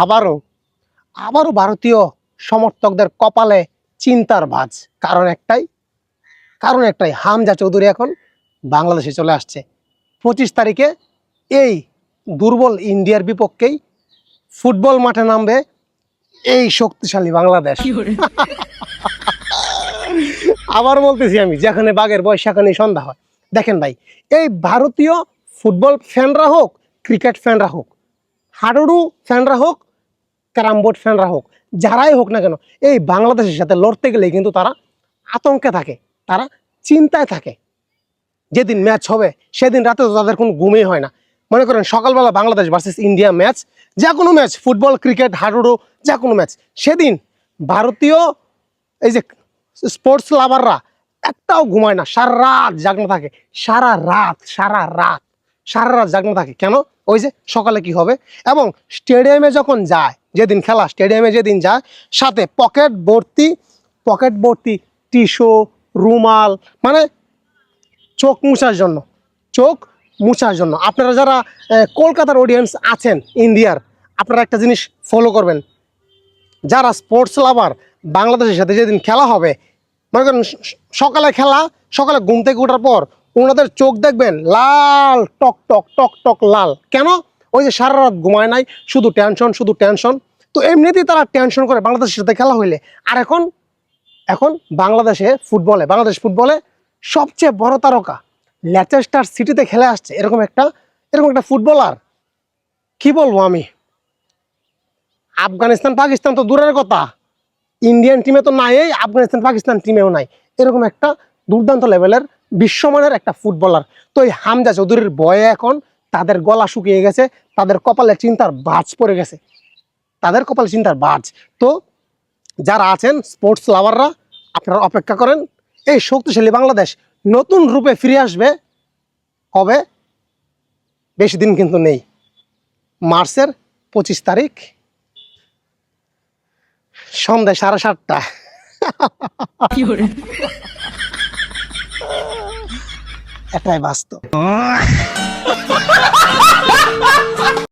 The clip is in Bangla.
আবারও আবারও ভারতীয় সমর্থকদের কপালে চিন্তার ভাঁজ। কারণ একটাই, হামজা চৌধুরী এখন বাংলাদেশে চলে আসছে। 25 তারিখে এই দুর্বল ইন্ডিয়ার বিপক্ষেই ফুটবল মাঠে নামবে এই শক্তিশালী বাংলাদেশ। আবার বলতেছি আমি, যেখানে বাঘের বয়স সেখানেই সন্ধ্যা হয়। দেখেন ভাই, এই ভারতীয় ফুটবল ফ্যানরা হোক, ক্রিকেট ফ্যানরা হোক, হাডুডু ফ্যানরা হোক, ক্যারাম বোর্ড ফ্যানরা হোক, যারাই হোক না কেন, এই বাংলাদেশের সাথে লড়তে গেলেই কিন্তু তারা আতঙ্কে থাকে, তারা চিন্তায় থাকে। যেদিন ম্যাচ হবে সেদিন রাতে তো তাদের কোনো ঘুমই হয় না। মনে করেন সকালবেলা বাংলাদেশ ভার্সেস ইন্ডিয়া ম্যাচ, যে কোনো ম্যাচ, ফুটবল, ক্রিকেট, হাডুডু, যে কোনো ম্যাচ, সেদিন ভারতীয় এই যে স্পোর্টস লাভাররা একটাও ঘুমায় না, সারা রাত জাগনো থাকে, সারা রাত জাগনো থাকে। কেন? ওই যে সকালে কি হবে। এবং স্টেডিয়ামে যখন যায়, যেদিন খেলা, স্টেডিয়ামে যেদিন যায়, সাথে পকেট ভর্তি টিস্যু, রুমাল, মানে চোখ মুছার জন্য। আপনারা যারা কলকাতার অডিয়েন্স আছেন ইন্ডিয়ার, আপনারা একটা জিনিস ফলো করবেন, যারা স্পোর্টস লাভার, বাংলাদেশের সাথে যেদিন খেলা হবে, মনে করেন সকালে ঘুম থেকে ওঠার পর ওনাদের চোখ দেখবেন লাল টক লাল। কেন? ওই যে সারা রাত ঘুমায় নাই, শুধু টেনশন। তো এমনিতেই তারা টেনশন করে বাংলাদেশের সাথে খেলা হইলে। আর এখন বাংলাদেশ ফুটবলে সবচেয়ে বড় তারকা লেচেস্টার সিটিতে খেলে আসছে এরকম একটা ফুটবলার। কি বলবো আমি, আফগানিস্তান পাকিস্তান তো দূরের কথা, ইন্ডিয়ান টিমে তো নাই, আফগানিস্তান পাকিস্তান টিমেও নাই, এরকম একটা দুর্দান্ত লেভেলের বিশ্বমানের একটা ফুটবলার। তো এই হামজা চৌধুরীর ভয়ে এখন তাদের গলা শুকিয়ে গেছে, তাদের কপালে চিন্তার ভাঁজ পড়ে গেছে, তো যারা আছেন স্পোর্টস লাভাররা, আপনারা অপেক্ষা করেন, এই শক্তিশালী বাংলাদেশ নতুন রূপে ফিরে আসবে। কবে? বেশি দিন কিন্তু নেই, মার্চের 25 তারিখ সন্ধ্যা 7:30। এটাই বাস্তব।